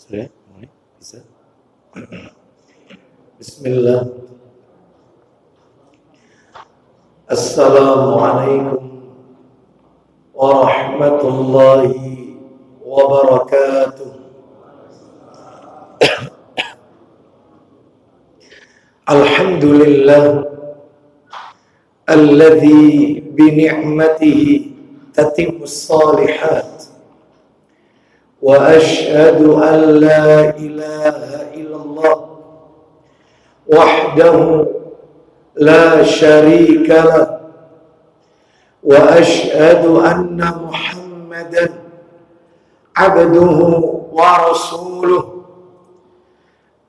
Sudah? Mulai? Bisa? Bismillah. Assalamualaikum warahmatullahi wabarakatuh. Alhamdulillah alladzi bi ni'matihi tatimmus shalihat. وأشهد أن لا إله إلا الله وحده لا شريك له وأشهد أن محمدا عبده ورسوله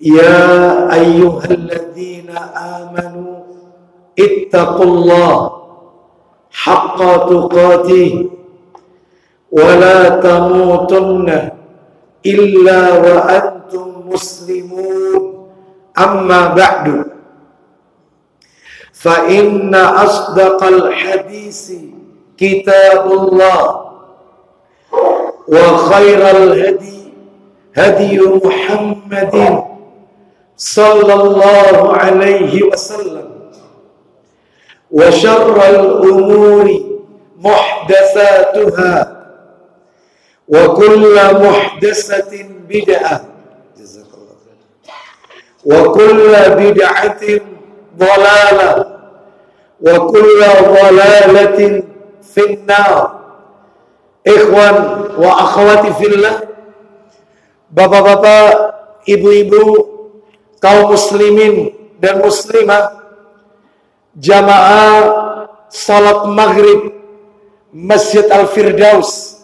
يا أيها الذين آمنوا اتقوا الله حق تقاته ولا تموتن إلا وأنتم مسلمون أما بعد فإن أصدق الحديث كتاب الله وخير الهدي هدي محمد صلى الله عليه وسلم وشر الأمور محدثاتها وكل محدثة بدعة وكل بدعة ضلالة وكل ضلالة في النار. Ikhwan wa akhwati fillah, bapak-bapak, ibu-ibu, kaum muslimin dan muslimah, jamaah salat maghrib Masjid Al-Firdaus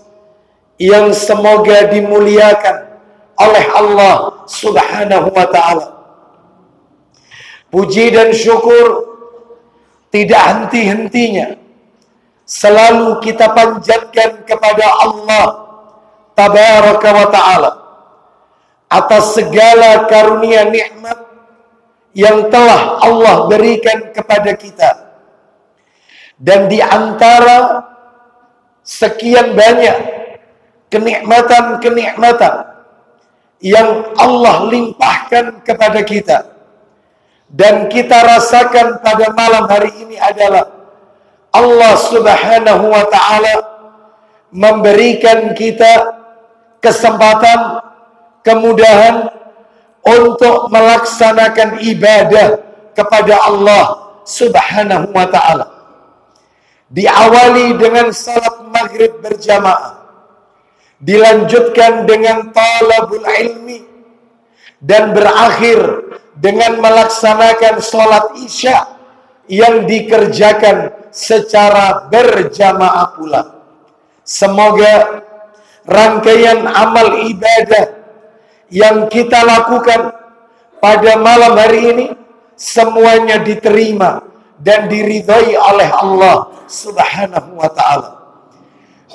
yang semoga dimuliakan oleh Allah Subhanahu wa ta'ala. Puji dan syukur tidak henti-hentinya selalu kita panjatkan kepada Allah Tabaraka wa ta'ala atas segala karunia nikmat yang telah Allah berikan kepada kita. Dan di antara sekian banyak kenikmatan-kenikmatan yang Allah limpahkan kepada kita dan kita rasakan pada malam hari ini adalah Allah Subhanahu wa ta'ala memberikan kita kesempatan, kemudahan untuk melaksanakan ibadah kepada Allah Subhanahu wa ta'ala. Diawali dengan salat maghrib berjamaah, dilanjutkan dengan talabul ilmi, dan berakhir dengan melaksanakan sholat isya yang dikerjakan secara berjamaah pula. Semoga rangkaian amal ibadah yang kita lakukan pada malam hari ini semuanya diterima dan diridhai oleh Allah Subhanahu wa ta'ala.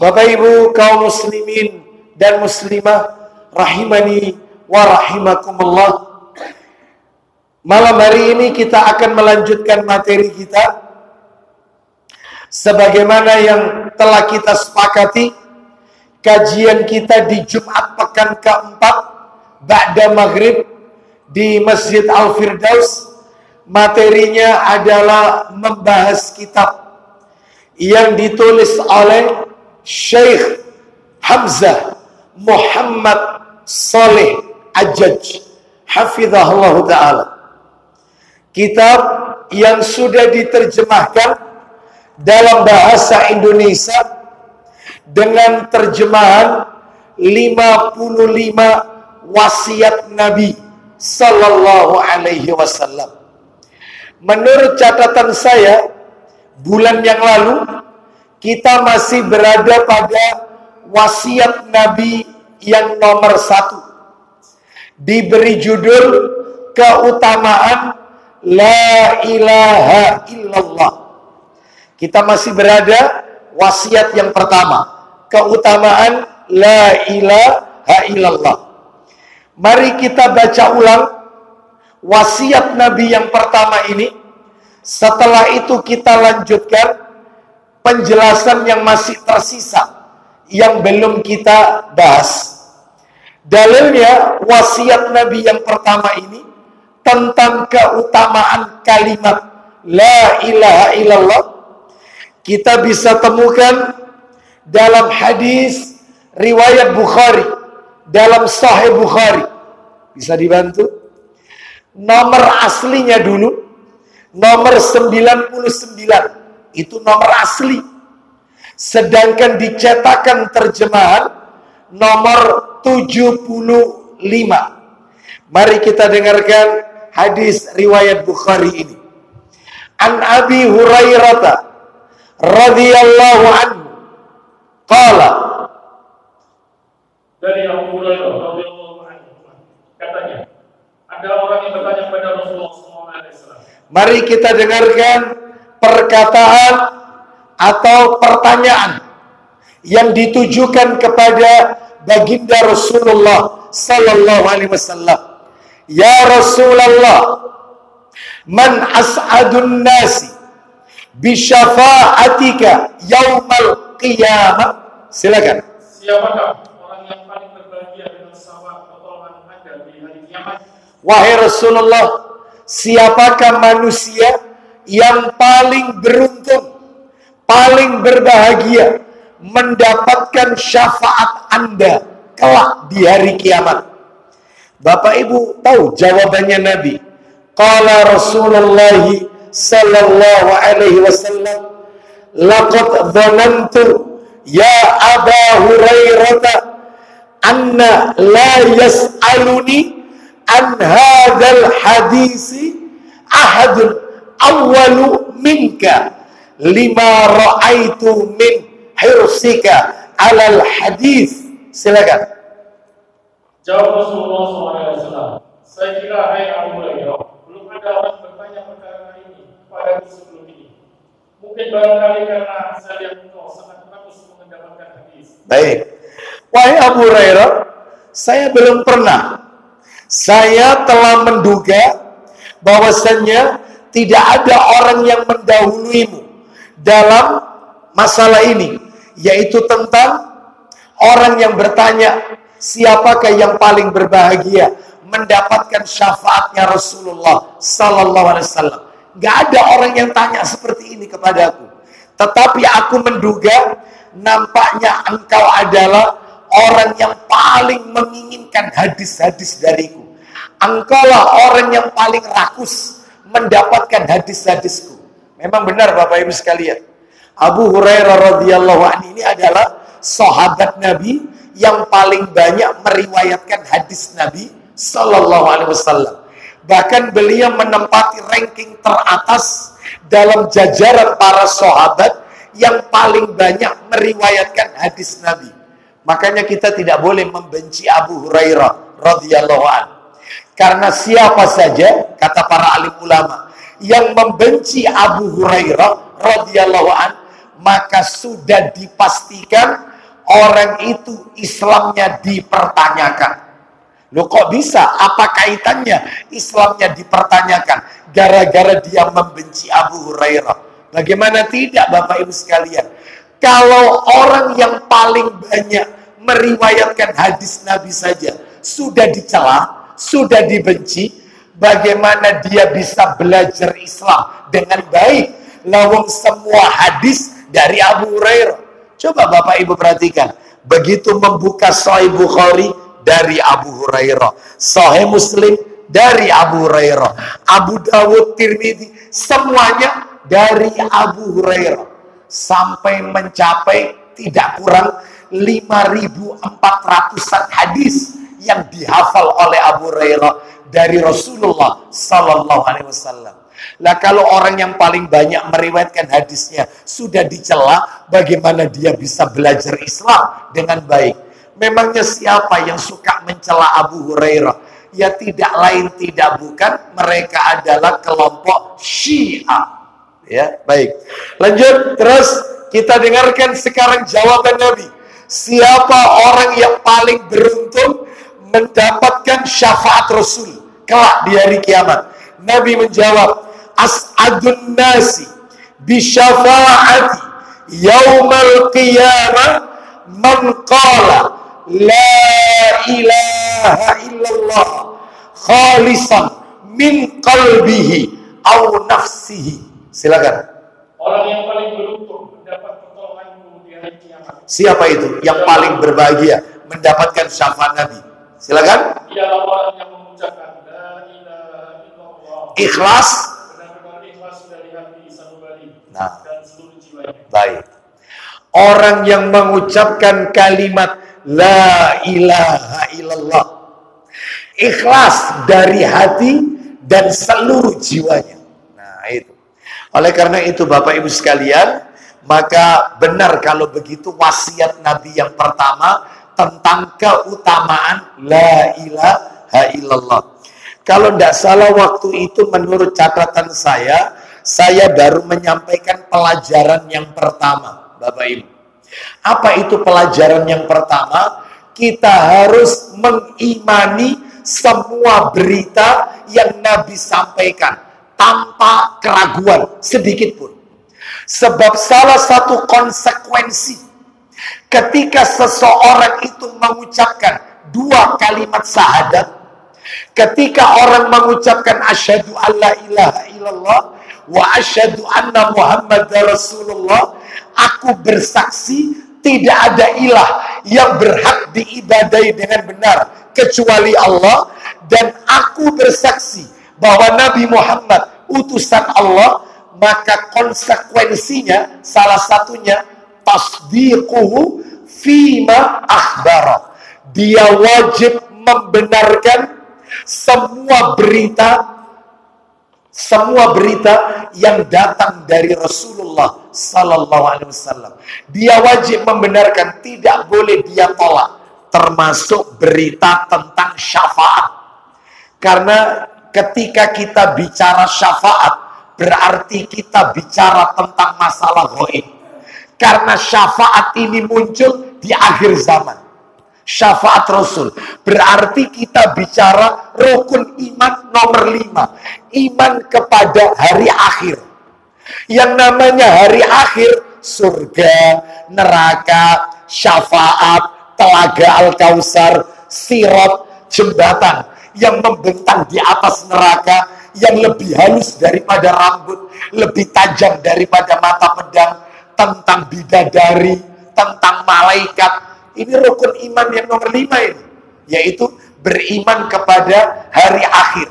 Bapak Ibu kaum muslimin dan muslimah rahimani wa rahimakumullah, malam hari ini kita akan melanjutkan materi kita sebagaimana yang telah kita sepakati. Kajian kita di Jumat pekan keempat ba'da maghrib di Masjid Al-Firdaus, materinya adalah membahas kitab yang ditulis oleh Syekh Hamzah Muhammad Saleh Ajaj hafizahullah ta'ala. Kitab yang sudah diterjemahkan dalam bahasa Indonesia dengan terjemahan 55 wasiat Nabi Sallallahu Alaihi Wasallam. Menurut catatan saya, bulan yang lalu kita masih berada pada wasiat Nabi yang nomor 1. Diberi judul keutamaan La ilaha illallah. Kita masih berada wasiat yang pertama, keutamaan La ilaha illallah. Mari kita baca ulang wasiat Nabi yang pertama ini. Setelah itu kita lanjutkan penjelasan yang masih tersisa yang belum kita bahas. Dalilnya wasiat Nabi yang pertama ini tentang keutamaan kalimat La ilaha illallah kita bisa temukan dalam hadis riwayat Bukhari, dalam Sahih Bukhari. Bisa dibantu? Nomor aslinya dulu, nomor 99. Itu nomor asli. Sedangkan dicetakan terjemahan nomor 75. Mari kita dengarkan hadis riwayat Bukhari ini. An Abi Hurairah radhiyallahu anhu qala, dari Abu Hurairah radhiyallahu anhu katanya, ada orang yang bertanya kepada Rasulullah SAW. Mari kita dengarkan perkataan atau pertanyaan yang ditujukan kepada baginda Rasulullah sallallahu alaihi wasallam. Ya Rasulullah, man as'adun nasi bi syafa'atika yaumal qiyamah. Silakan. Siapakah orang yang paling berbahagia dengan syafaat pertolongan Anda di hari kiamat? Wahai Rasulullah, siapakah manusia yang paling beruntung, paling berbahagia mendapatkan syafaat Anda kelak di hari kiamat? Bapak Ibu tahu jawabannya Nabi. Qala Rasulullah sallallahu alaihi wasallam, laqad dhanantu ya Aba Hurairah anna la yas'aluni an hadzal hadisi ahadun awwalu minka lima ra'aitu min hirsika alal hadis. Silakan. Jawab Rasulullah SAW, saya kira hai Abu Hurairah, belum ada orang bertanya perkara ini padaku sebelum ini. Mungkin barangkali karena saya lihat engkau sangat bagus mendapatkan hadis. Baik. Wahai Abu Hurairah, saya belum pernah. Saya telah menduga bahwasannya tidak ada orang yang mendahuluimu dalam masalah ini, yaitu tentang orang yang bertanya siapakah yang paling berbahagia mendapatkan syafaatnya Rasulullah sallallahu alaihi wasallam. Gak ada orang yang tanya seperti ini kepadaku. Tetapi aku menduga nampaknya engkau adalah orang yang paling menginginkan hadis-hadis dariku. Engkaulah orang yang paling rakus mendapatkan hadis-hadisku. Memang benar Bapak Ibu sekalian. Abu Hurairah radhiyallahu anhu ini adalah sahabat Nabi yang paling banyak meriwayatkan hadis Nabi sallallahu alaihi wasallam. Bahkan beliau menempati ranking teratas dalam jajaran para sahabat yang paling banyak meriwayatkan hadis Nabi. Makanya kita tidak boleh membenci Abu Hurairah radhiyallahu anhu. Karena siapa saja, kata para alim ulama, yang membenci Abu Hurairah radhiyallahu anhu, maka sudah dipastikan orang itu Islamnya dipertanyakan. Loh kok bisa? Apa kaitannya Islamnya dipertanyakan? Gara-gara dia membenci Abu Hurairah. Bagaimana tidak Bapak Ibu sekalian? Kalau orang yang paling banyak meriwayatkan hadis Nabi saja sudah dicela, sudah dibenci, bagaimana dia bisa belajar Islam dengan baik? Lawang semua hadis dari Abu Hurairah. Coba Bapak Ibu perhatikan. Begitu membuka Sahih Bukhari dari Abu Hurairah, Sahih Muslim dari Abu Hurairah, Abu Dawud, Tirmidzi, semuanya dari Abu Hurairah. Sampai mencapai tidak kurang 5.400-an hadis yang dihafal oleh Abu Hurairah dari Rasulullah sallallahu alaihi wasallam. Lah kalau orang yang paling banyak meriwayatkan hadisnya sudah dicela, bagaimana dia bisa belajar Islam dengan baik? Memangnya siapa yang suka mencela Abu Hurairah? Ya tidak lain tidak bukan mereka adalah kelompok Syiah. Ya, baik. Lanjut terus kita dengarkan sekarang jawaban Nabi. Siapa orang yang paling beruntung mendapatkan syafaat Rasul kelak di hari kiamat? Nabi menjawab, as'adun nasi bi syafaati yaumal qiyamah man qala la ilaha illallah khalisan min qalbihi au nafsihi. Silakan. Orang yang paling beruntung mendapat pertolonganmu di hari kiamat. Siapa itu yang paling berbahagia mendapatkan syafaat Nabi? Silakan. Ialah orang yang mengucapkan la ilaha illallah. Ikhlas. Benar-benar ikhlas dari hati sanubari dan seluruh jiwanya. Baik. Orang yang mengucapkan kalimat la ilaha illallah ikhlas dari hati dan seluruh jiwanya. Nah, itu. Oleh karena itu Bapak Ibu sekalian, maka benar kalau begitu wasiat Nabi yang pertama tentang keutamaan la ilaha illallah. Kalau tidak salah waktu itu menurut catatan saya baru menyampaikan pelajaran yang pertama, Bapak Ibu. Apa itu pelajaran yang pertama? Kita harus mengimani semua berita yang Nabi sampaikan tanpa keraguan sedikit pun. Sebab salah satu konsekuensi ketika seseorang itu mengucapkan dua kalimat syahadat, ketika orang mengucapkan asyhadu alla ilaha illallah wa asyhadu anna muhammadar rasulullah, aku bersaksi tidak ada ilah yang berhak diibadahi dengan benar kecuali Allah, dan aku bersaksi bahwa Nabi Muhammad utusan Allah, maka konsekuensinya salah satunya tasdiquhu fima akhbara. Dia wajib membenarkan semua berita yang datang dari Rasulullah Sallallahu Alaihi Wasallam. Dia wajib membenarkan, tidak boleh dia tolak, termasuk berita tentang syafaat. Karena ketika kita bicara syafaat, berarti kita bicara tentang masalah gaib. Karena syafaat ini muncul di akhir zaman. Syafaat Rasul berarti kita bicara rukun iman nomor 5, iman kepada hari akhir. Yang namanya hari akhir, surga, neraka, syafaat, telaga Al-Kausar, sirat, jembatan yang membentang di atas neraka, yang lebih halus daripada rambut, lebih tajam daripada mata pedang, tentang bidadari, tentang malaikat. Ini rukun iman yang nomor 5 ini, yaitu beriman kepada hari akhir.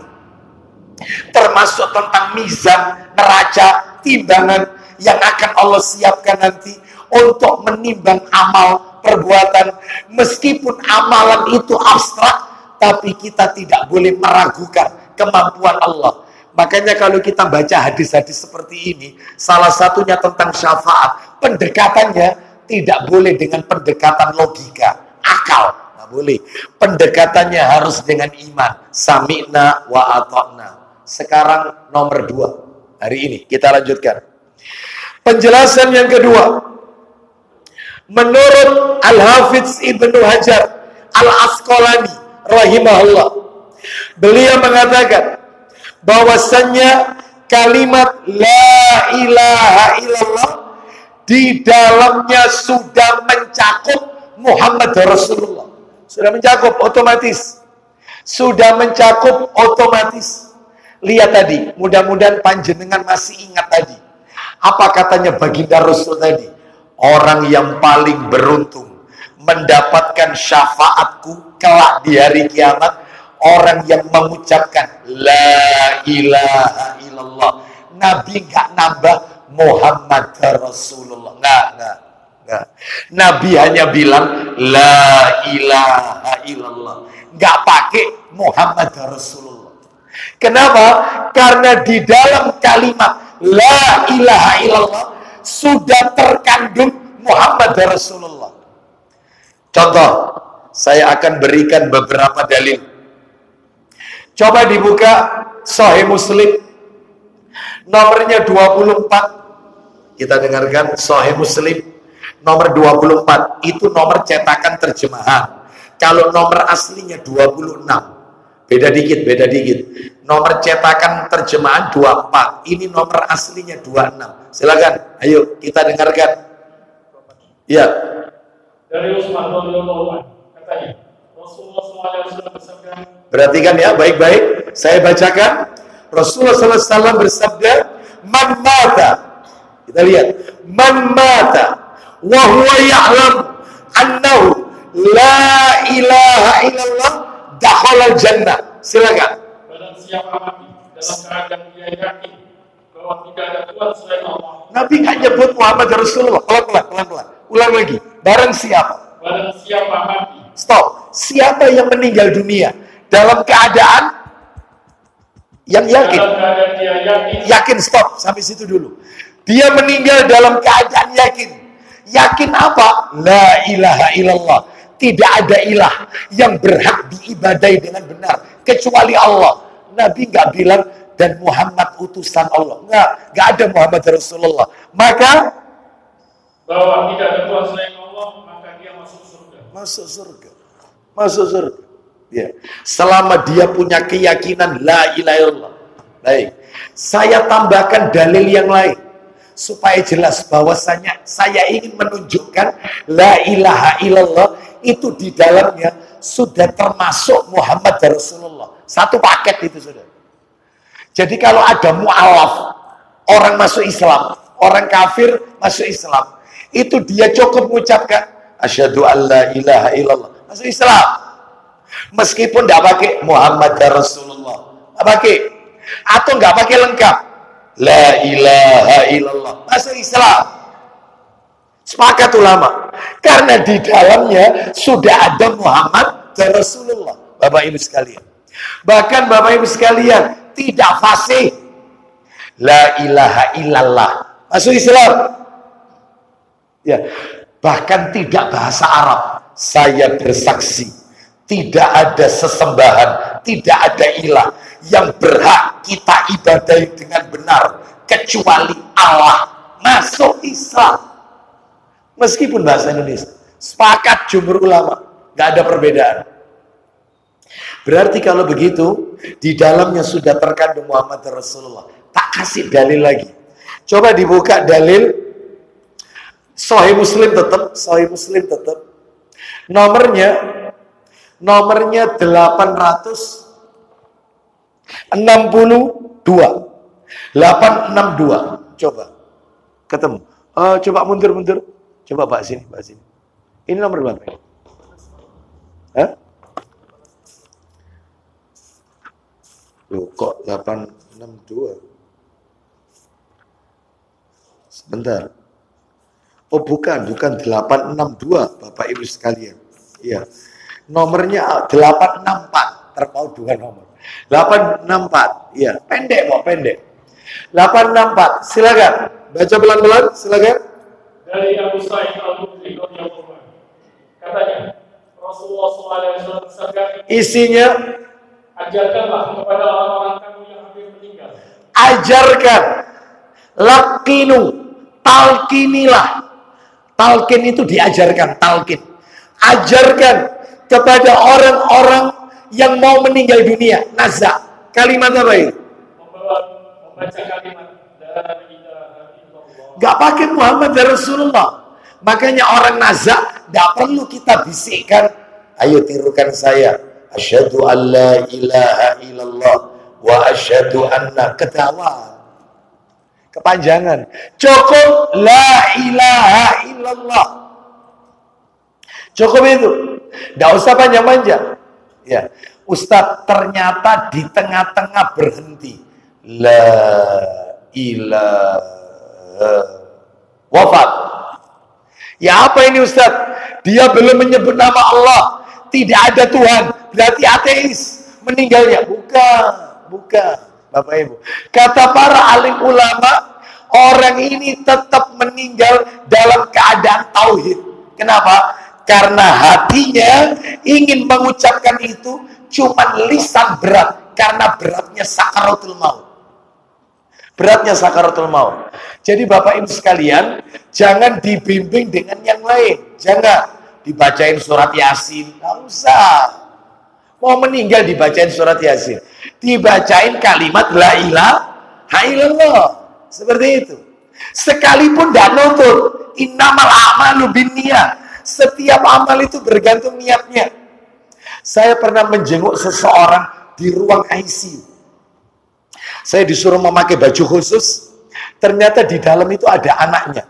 Termasuk tentang mizan, neraca, timbangan yang akan Allah siapkan nanti untuk menimbang amal perbuatan. Meskipun amalan itu abstrak, tapi kita tidak boleh meragukan kemampuan Allah. Makanya kalau kita baca hadis-hadis seperti ini, salah satunya tentang syafaat, pendekatannya tidak boleh dengan pendekatan logika, akal, nggak boleh. Pendekatannya harus dengan iman. Sami'na wa ata'na. Sekarang nomor 2. Hari ini kita lanjutkan. Penjelasan yang kedua. Menurut Al-Hafidz Ibnu Hajar Al-Asqalani rahimahullah, beliau mengatakan bahwasannya kalimat la ilaha illallah di dalamnya sudah mencakup Muhammad Rasulullah. Sudah mencakup otomatis. Sudah mencakup otomatis. Lihat tadi, mudah-mudahan panjenengan masih ingat tadi. Apa katanya baginda Rasul tadi? Orang yang paling beruntung mendapatkan syafaatku kelak di hari kiamat, orang yang mengucapkan la ilaha illallah. Nabi nggak nambah Muhammad Rasulullah. Enggak. Nabi hanya bilang la ilaha illallah. Enggak pakai Muhammad Rasulullah. Kenapa? Karena di dalam kalimat la ilaha illallah sudah terkandung Muhammad Rasulullah. Contoh, saya akan berikan beberapa dalil. Coba dibuka Sahih Muslim nomornya 24. Kita dengarkan Sahih Muslim nomor 24. Itu nomor cetakan terjemahan. Kalau nomor aslinya 26. Beda dikit. Nomor cetakan terjemahan 24. Ini nomor aslinya 26. Silakan, ayo kita dengarkan. Ya. Dari Utsman radhiyallahu anhu, kata Katanya, Rasulullah SAW bersabda. Perhatikan ya, baik-baik. Saya bacakan. Rasulullah SAW bersabda, "Man mata." Kita lihat. "Man mata wa huwa ya'lam annahu la ilaha illallah dakhala jannah." Silakan. Barang siapa mati dalam keadaan dia yakin bahwa tidak ada Tuhan selain Allah. Nabi nggak nyebut Muhammad Rasulullah. Pelan-pelan. Ulang lagi. Barang siapa. Barang siapa mati. Stop. Siapa yang meninggal dunia dalam keadaan yang yakin. Dalam keadaan dia yakin. Yakin, stop. Sampai situ dulu. Dia meninggal dalam keadaan yakin. Yakin apa? La ilaha illallah. Tidak ada ilah yang berhak diibadai dengan benar kecuali Allah. Nabi nggak bilang dan Muhammad utusan Allah. Nggak ada Muhammad Rasulullah. Maka bahwa tidak ada Tuhan selain Allah, maka dia masuk surga. Masuk surga. Ya. Selama dia punya keyakinan la ilaha illallah. Baik. Saya tambahkan dalil yang lain supaya jelas bahwasanya saya ingin menunjukkan la ilaha illallah itu di dalamnya sudah termasuk Muhammad Rasulullah. Satu paket itu sudah. Jadi kalau ada mu'alaf, orang masuk Islam, orang kafir masuk Islam, itu dia cukup mengucapkan asyhadu an la ilaha illallah, masuk Islam. Meskipun tidak pakai Muhammad Rasulullah, nggak pakai, atau nggak pakai lengkap la ilaha illallah, masuk Islam. Sepakat ulama, karena di dalamnya sudah ada Muhammad Rasulullah. Bapak Ibu sekalian, bahkan Bapak Ibu sekalian tidak fasih la ilaha illallah, masuk Islam. Ya, bahkan tidak bahasa Arab. Saya bersaksi tidak ada sesembahan, tidak ada ilah yang berhak kita ibadahi dengan benar kecuali Allah. Masuk Islam. Meskipun bahasa Indonesia. Sepakat jumhur ulama, nggak ada perbedaan. Berarti kalau begitu di dalamnya sudah terkandung Muhammad Rasulullah. Tak kasih dalil lagi. Coba dibuka dalil Sahih Muslim tetap, Sahih Muslim tetap. Nomornya 862. 862. Coba. Ketemu. Coba mundur. Coba Pak sini. Ini nomor berapa? Hah? Loh, kok 862? Sebentar. Oh bukan 862 Bapak Ibu sekalian. Iya. Nomornya 864, terpaut dua nomor. 864. Iya, pendek. 864. Silakan. Baca pelan-pelan, silakan. Dari Abu Sa'id Al-Khudri radhiyallahu anhu. Katanya, Rasulullah SAW bersabda, isinya ajarkanlah kepada orang-orang kamu yang hampir meninggal. Ajarkan. Laqinu. Talkinilah. Talqin itu diajarkan, talqin. Ajarkan kepada orang-orang yang mau meninggal dunia. Nazak. Kalimat apa itu? Membaca kalimat la ilaha illallah. Gak pakai Muhammad Rasulullah. Makanya orang nazak gak perlu kita bisikkan. Ayo tirukan saya. Asyhadu an la ilaha illallah wa asyhadu anna, ketawa. Kepanjangan. Cukup la ilaha illallah. Cukup itu. Tidak usah panjang-panjang. Ya, Ustadz ternyata di tengah-tengah berhenti. La ilaha, wafat. Ya apa ini Ustadz? Dia belum menyebut nama Allah. Tidak ada Tuhan. Berarti ateis. Meninggalnya. Bukan. Bapak Ibu, kata para alim ulama, orang ini tetap meninggal dalam keadaan tauhid. Kenapa? Karena hatinya ingin mengucapkan itu, cuman lisan berat, karena beratnya sakaratul maut. Jadi Bapak Ibu sekalian, jangan dibimbing dengan yang lain. Jangan dibacain surat Yasin, nggak usah. Mau meninggal dibacain surat Yasin, dibacain kalimat la ilaha illallah, seperti itu. Sekalipun tidak nutut, innamal a'malu binniyat. Setiap amal itu bergantung niatnya. Saya pernah menjenguk seseorang di ruang ICU. Saya disuruh memakai baju khusus. Ternyata di dalam itu ada anaknya.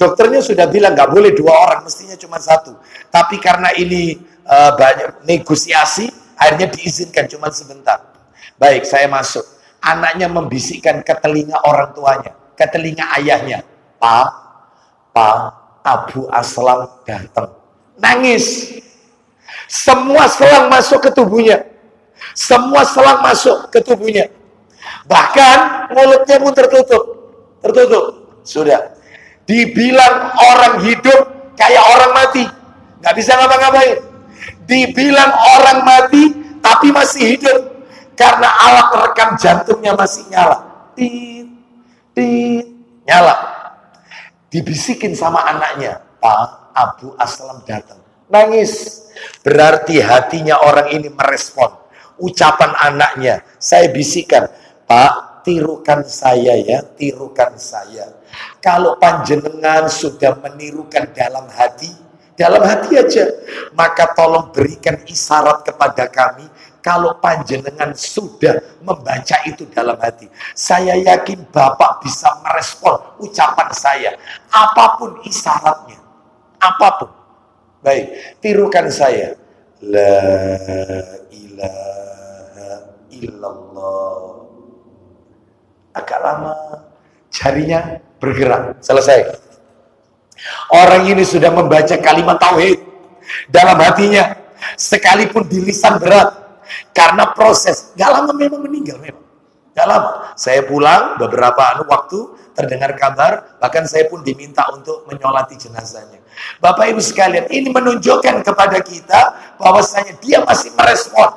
Dokternya sudah bilang nggak boleh 2 orang, mestinya cuma 1. Tapi karena ini banyak negosiasi, akhirnya diizinkan cuma sebentar. Baik, saya masuk. Anaknya membisikkan ke telinga orang tuanya, ke telinga ayahnya. Pak, Abu Aslam datang. Nangis. Semua selang masuk ke tubuhnya. Semua selang masuk ke tubuhnya. Bahkan mulutnya pun tertutup. Sudah. Dibilang orang hidup kayak orang mati. Nggak bisa ngapa-ngapain. Dibilang orang mati tapi masih hidup. Karena alat rekam jantungnya masih nyala. Nyala. Dibisikin sama anaknya. Pak, Abu Aslam datang. Nangis. Berarti hatinya orang ini merespon ucapan anaknya. Saya bisikan, Pak, tirukan saya ya, tirukan saya. Kalau panjenengan sudah menirukan dalam hati aja, maka tolong berikan isyarat kepada kami kalau panjenengan sudah membaca itu dalam hati. Saya yakin Bapak bisa merespon ucapan saya, apapun isyaratnya, apapun. Baik, tirukan saya. La ilaha illallah. Agak lama, jarinya bergerak. Selesai. Orang ini sudah membaca kalimat tauhid dalam hatinya, sekalipun di lisan berat. Karena proses, gak lama memang meninggal memang. Gak lama. Saya pulang beberapa waktu, terdengar kabar, bahkan saya pun diminta untuk menyolati jenazahnya. Bapak Ibu sekalian, ini menunjukkan kepada kita bahwasanya dia masih merespon.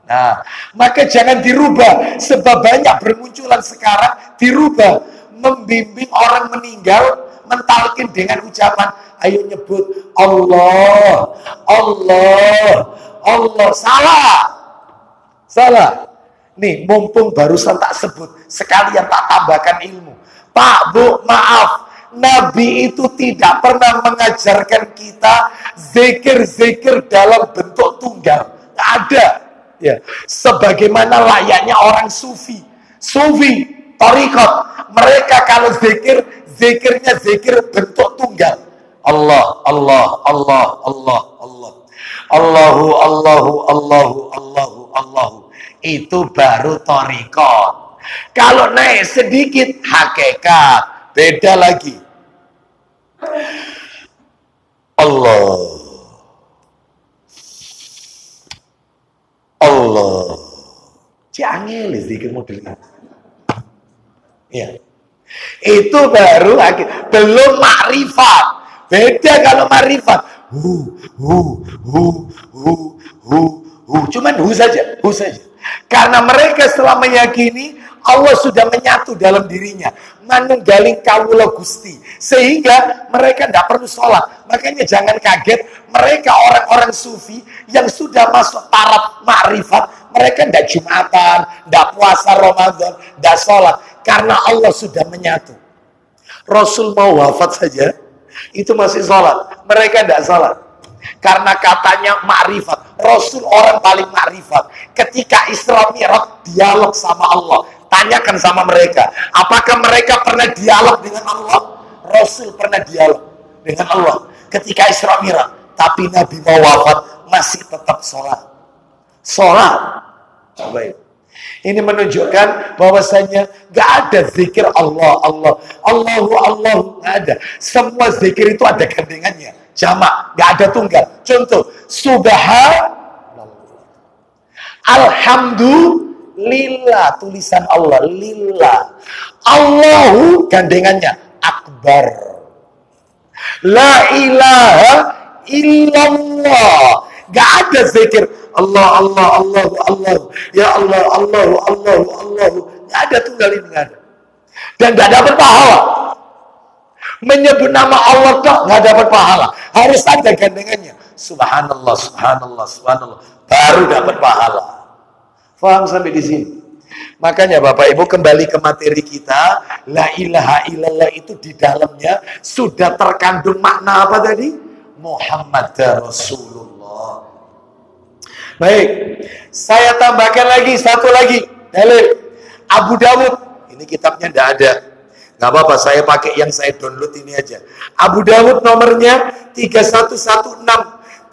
Nah, maka jangan dirubah, sebab banyak bermunculan sekarang dirubah, membimbing orang meninggal, mentalkin dengan ucapan, ayo nyebut Allah, Allah, Allah. Salah. Nih, mumpung barusan tak sebut, sekalian tak tambahkan ilmu. Pak, Bu, maaf. Nabi itu tidak pernah mengajarkan kita zikir-zikir dalam bentuk tunggal. Nggak ada. Ya. Sebagaimana layaknya orang sufi, thariqat. Mereka kalau zikirnya zikir bentuk tunggal. Allah, Allah, Allah, Allah, Allah. Allahu, Allahu, Allahu, Allahu, Allahu. Itu baru thariqat. Kalau naik sedikit hakikat. Beda lagi. Allah. Allah. Angel zikir model ini. Ya. Itu baru belum makrifat. Beda kalau makrifat. Cuman hu saja. Karena mereka setelah meyakini Allah sudah menyatu dalam dirinya, manunggaling kawula Gusti, sehingga mereka tidak perlu sholat. Makanya jangan kaget, mereka orang-orang sufi yang sudah masuk taraf makrifat, mereka tidak Jumatan, tidak puasa Ramadan, tidak sholat, karena Allah sudah menyatu. Rasul mau wafat saja, itu masih sholat, mereka tidak sholat. Karena katanya makrifat, Rasul orang paling makrifat. Ketika Isra Mi'raj dialog sama Allah, tanyakan sama mereka, apakah mereka pernah dialog dengan Allah? Rasul pernah dialog dengan Allah ketika Isra Mi'raj, tapi Nabi mau wafat masih tetap sholat. Baik. Ini menunjukkan bahwasanya gak ada zikir Allah, Allahu, nggak ada. Semua zikir itu ada gandengannya, jamak, gak ada tunggal. Contoh, subhanallah, alhamdulillah, tulisan Allah, lillah, Allahu gandengannya akbar, la ilaha illallah. Gak ada zikir Allah, ya Allah, Allah. Gak ada tunggal ini, gak ada. Dan gak dapat pahala. Menyebut nama Allah tak gak dapat pahala. Harus ada gandengannya. Subhanallah. Baru dapat pahala. Faham sampai di sini? Makanya Bapak Ibu kembali ke materi kita. La ilaha illallah itu di dalamnya sudah terkandung makna apa tadi? Muhammad Rasulullah. Baik, saya tambahkan lagi satu lagi dalil. Abu Dawud, ini kitabnya tidak ada. Nggak apa-apa, saya pakai yang saya download ini aja. Abu Dawud nomornya 3116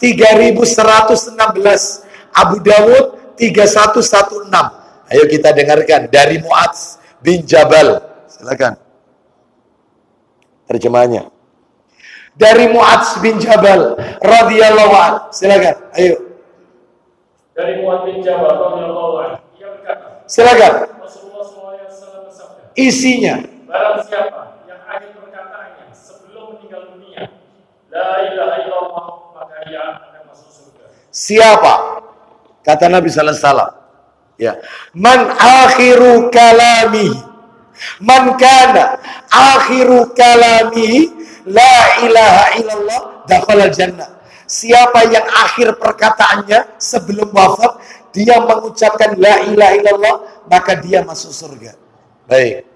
3116. Abu Dawud 3116. Ayo kita dengarkan dari Mu'adz bin Jabal. Silakan. Terjemahnya. Dari Mu'adz bin Jabal radhiyallahu anhu. Silakan. Ayo. Dari Mu'adz bin Jabal radhiyallahu anhu. Ia berkata. Silakan. Rasulullah SAW bersabda. Isinya. Barang siapa yang akhir perkataannya sebelum meninggal dunia, la ilaha illallah, maka ia akan masuk surga. Siapa? Kata Nabi sallallahu alaihi wasallam. Ya. Man akhiru kalamihi. Man kana akhiru kalamihi la ilaha illallah dakhala jannah. Siapa yang akhir perkataannya sebelum wafat dia mengucapkan la ilaha illallah, maka dia masuk surga. Baik.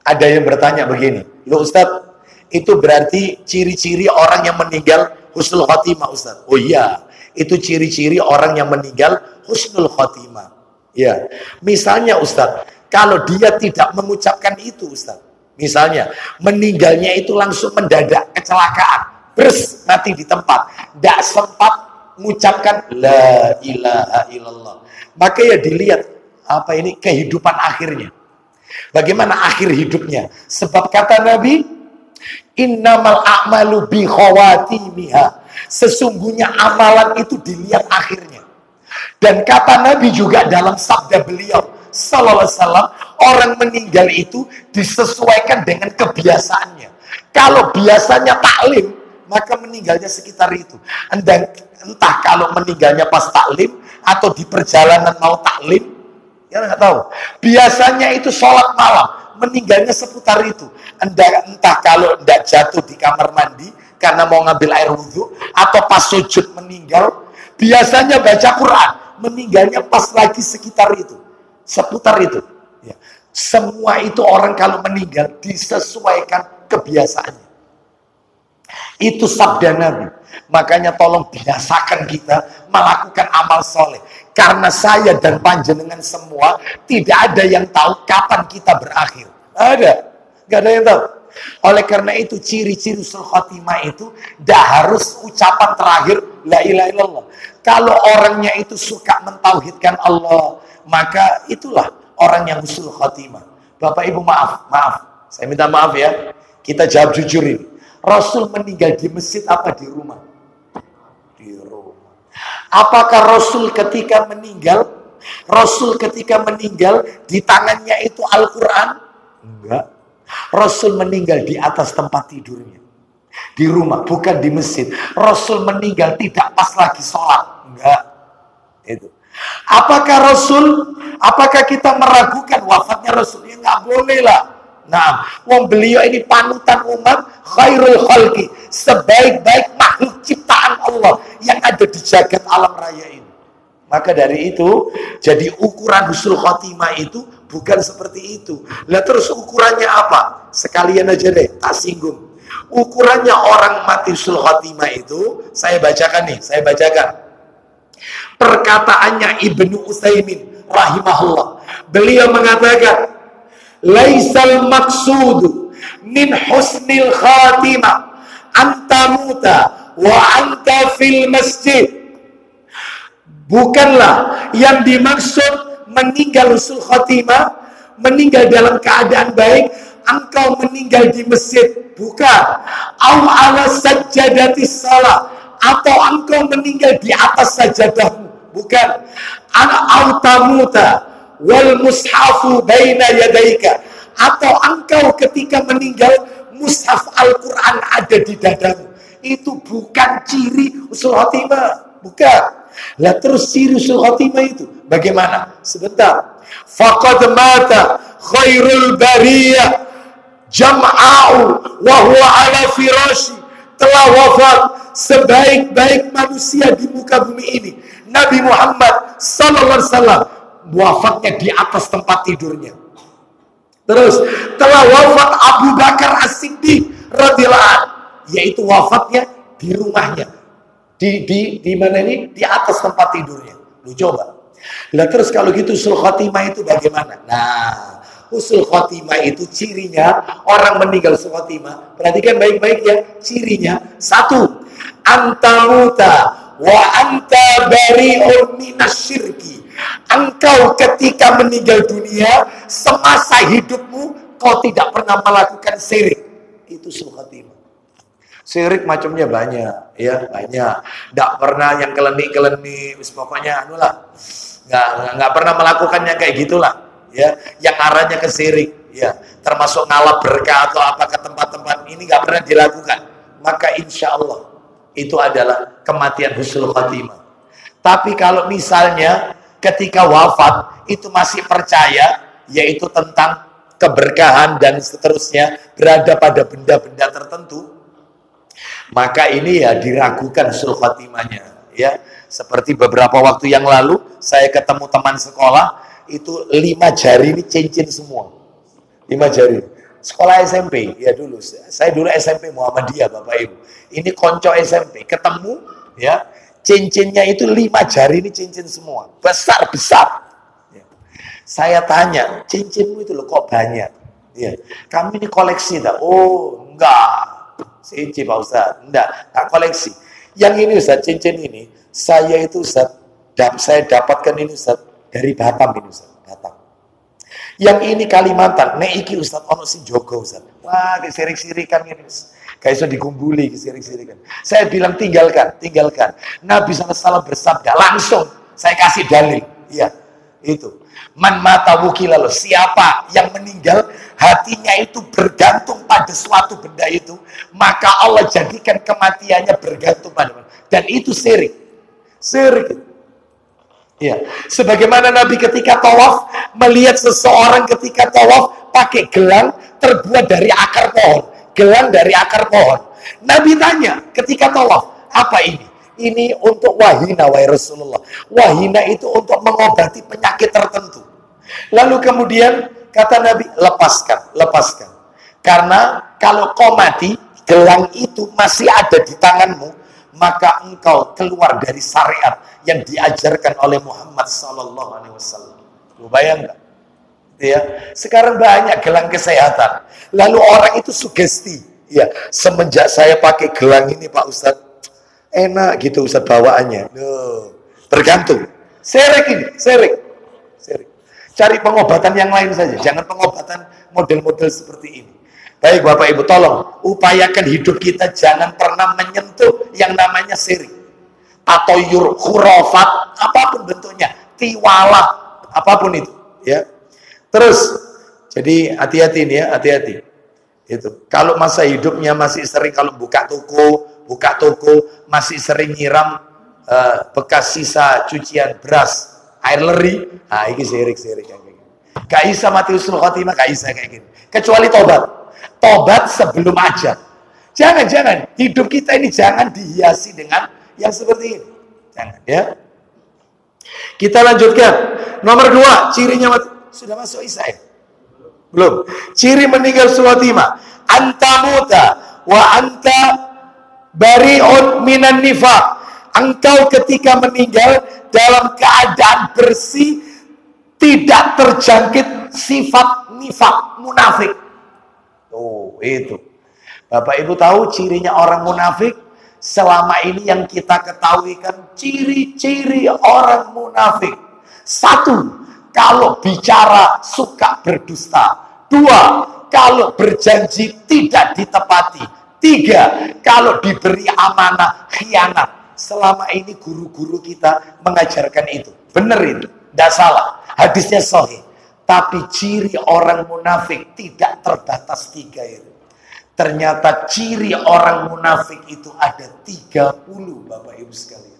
Ada yang bertanya begini, loh Ustadz, itu berarti ciri-ciri orang yang meninggal husnul khotimah Ustadz? Oh iya, itu ciri-ciri orang yang meninggal husnul khotimah. Ya, misalnya Ustadz, kalau dia tidak mengucapkan itu Ustadz, misalnya meninggalnya itu langsung mendadak kecelakaan, bers mati di tempat, tidak sempat mengucapkan la ilaha illallah, maka ya dilihat apa ini kehidupan akhirnya. Bagaimana akhir hidupnya? Sebab kata Nabi, innamal a'malu bi khawatimiha. Sesungguhnya amalan itu dilihat akhirnya. Dan kata Nabi juga dalam sabda beliau sallallahu alaihi wasallam, orang meninggal itu disesuaikan dengan kebiasaannya. Kalau biasanya taklim, maka meninggalnya sekitar itu. Entah kalau meninggalnya pas taklim atau di perjalanan mau taklim, ya nggak tahu. Biasanya itu sholat malam, meninggalnya seputar itu. Entah kalau tidak jatuh di kamar mandi karena mau ngambil air wudhu, atau pas sujud meninggal. Biasanya baca Quran, meninggalnya pas lagi sekitar itu, seputar itu. Ya. Semua itu orang kalau meninggal disesuaikan kebiasaannya. Itu sabda Nabi. Makanya tolong biasakan kita melakukan amal soleh. Karena saya dan panjenengan semua tidak ada yang tahu kapan kita berakhir. Gak ada yang tahu. Oleh karena itu ciri-ciri husnul khotimah itu tidak harus ucapan terakhir la ilaha illallah. Kalau orangnya itu suka mentauhidkan Allah, maka itulah orang yang husnul khotimah. Bapak Ibu maaf. Saya minta maaf ya. Kita jawab jujur ini. Rasul meninggal di masjid apa di rumah? Di rumah. Apakah Rasul ketika meninggal di tangannya itu Al-Quran? Enggak. Rasul meninggal di atas tempat tidurnya. Di rumah, bukan di masjid. Rasul meninggal tidak pas lagi sholat. Enggak. Itu. Apakah kita meragukan wafatnya Rasul? Ya enggak boleh lah. Nah, beliau ini panutan umat, khairul khalqi, sebaik-baik makhluk ciptaan Allah yang ada di jagat alam raya ini. Maka dari itu, jadi ukuran husnul khotimah itu bukan seperti itu. Lah terus ukurannya apa? Sekalian aja deh, tak singgung. Ukurannya orang mati husnul khotimah itu, saya bacakan. Perkataannya Ibnu Utsaimin rahimahullah. Beliau mengatakan, laisal maqsudu min husnil khatimah antamuta wa anta fil masjid. Bukanlah yang dimaksud meninggal husnul khatimah, meninggal dalam keadaan baik, engkau meninggal di masjid. Bukan. Au ala sajadatis salat, atau engkau meninggal di atas sajadahmu. Bukan. Ana au tamuta wal mushafu baina yadaika, atau engkau ketika meninggal mushaf Al-Quran ada di dadamu. Itu bukan ciri husnul khotimah, bukan. Lah terus ciri husnul khotimah itu bagaimana? Sebentar. Faqad mata khairul bariyah jam'a'u wa huwa ala firashi, telah wafat sebaik-baik manusia di muka bumi ini, Nabi Muhammad sallallahu alaihi wasallam. Wafatnya di atas tempat tidurnya. Terus telah wafat Abu Bakar As-Siddiq radhiyallahu anhu, yaitu wafatnya di rumahnya. Di mana ini? Di atas tempat tidurnya. Lu coba. Lah terus kalau gitu husnul khotimah itu bagaimana? Nah, husnul khotimah itu cirinya orang meninggal husnul khotimah. Perhatikan baik-baik ya, cirinya. Satu, antamuta wa anta bari'un minasyirki. Engkau ketika meninggal dunia, semasa hidupmu kau tidak pernah melakukan syirik. Itu husnul khotimah. Syirik macamnya banyak, ya banyak. Tidak pernah yang kelenik-kelenik, pokoknya anulah, nggak pernah melakukannya kayak gitulah, ya. Yang arahnya ke syirik, ya. Termasuk ngalap berkah atau apa ke tempat-tempat ini nggak pernah dilakukan. Maka insya Allah itu adalah kematian husnul khotimah. Tapi kalau misalnya ketika wafat itu masih percaya, yaitu tentang keberkahan dan seterusnya berada pada benda-benda tertentu, maka ini ya diragukan husnul khotimahnya, ya. Seperti beberapa waktu yang lalu saya ketemu teman sekolah itu 5 jari ini cincin semua, 5 jari. Sekolah SMP ya dulu, saya dulu SMP Muhammadiyah Bapak Ibu. Ini konco SMP ketemu, ya cincinnya itu 5 jari ini cincin semua, besar besar. Ya. Saya tanya, cincinmu itu loh kok banyak? Ya, kami ini koleksi dah. Oh enggak. Cincin Pak Ustaz, enggak koleksi. Yang ini Ustaz, cincin ini, saya itu Ustaz, saya dapatkan ini Ustaz, dari Batam ini Ustaz, Batam. Yang ini Kalimantan, nek iki Ustaz, ono si Jogo Ustaz. Wah, disirik-sirikan ini Ustaz. Gak bisa dikumpuli, disirik-sirikan. Saya bilang tinggalkan. Nabi SAW bersabda, langsung saya kasih dalil. Iya, itu. Man mata wukilalu, siapa yang meninggal hatinya itu bergantung pada suatu benda itu, maka Allah jadikan kematiannya bergantung pada, dan itu syirik. Ya, sebagaimana Nabi ketika tawaf melihat seseorang ketika tawaf pakai gelang terbuat dari akar pohon, Nabi tanya ketika tawaf, apa ini? Ini untuk wahina, wahai Rasulullah. Wahina itu untuk mengobati penyakit tertentu. Lalu kemudian kata Nabi, lepaskan. Karena kalau kau mati, gelang itu masih ada di tanganmu, maka engkau keluar dari syariat yang diajarkan oleh Muhammad SAW. Lu bayangkan? Ya, sekarang banyak gelang kesehatan. Lalu orang itu sugesti. Ya, semenjak saya pakai gelang ini Pak Ustadz, enak gitu Ustaz bawaannya. Tergantung. Syirik. Cari pengobatan yang lain saja. Jangan pengobatan model-model seperti ini. Baik Bapak Ibu, tolong upayakan hidup kita jangan pernah menyentuh yang namanya syirik. Atau khurafat, apapun bentuknya. Tiwalah, apapun itu. Ya. Terus, jadi hati-hati ini ya, hati-hati. Itu. Kalau masa hidupnya masih sering kalau buka toko masih sering nyiram bekas sisa cucian beras, air leri, nah ini syirik kayak gini. Gak bisa mati husnul khotimah, gak bisa kayak gini. Kecuali tobat sebelum ajal. Jangan hidup kita ini jangan dihiasi dengan yang seperti ini. Jangan ya. Kita lanjutkan. Nomor 2, cirinya mati. Sudah masuk Isa ya? Belum. Ciri meninggal husnul khotimah, antamuta wa anta bari'un minan nifaq. Engkau ketika meninggal dalam keadaan bersih, tidak terjangkit sifat nifaq, munafik. Oh, itu. Bapak Ibu tahu cirinya orang munafik? Selama ini yang kita ketahui kan ciri-ciri orang munafik. 1, kalau bicara suka berdusta. 2, kalau berjanji tidak ditepati. 3, kalau diberi amanah khianat. Selama ini guru-guru kita mengajarkan itu. Benar itu, tidak salah. Hadisnya sahih. Tapi ciri orang munafik tidak terbatas 3 itu. Ternyata ciri orang munafik itu ada 30 Bapak Ibu sekalian.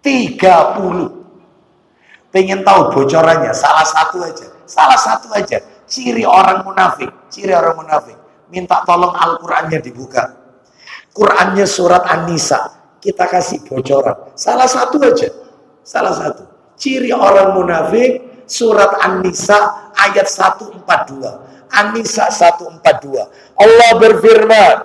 30. Pengen tahu bocorannya? Salah satu aja. Ciri orang munafik. Minta tolong Al-Qur'annya dibuka. Qur'annya surat An-Nisa. Kita kasih bocoran. Salah satu. Ciri orang munafik surat An-Nisa ayat 142. An-Nisa 142. Allah berfirman,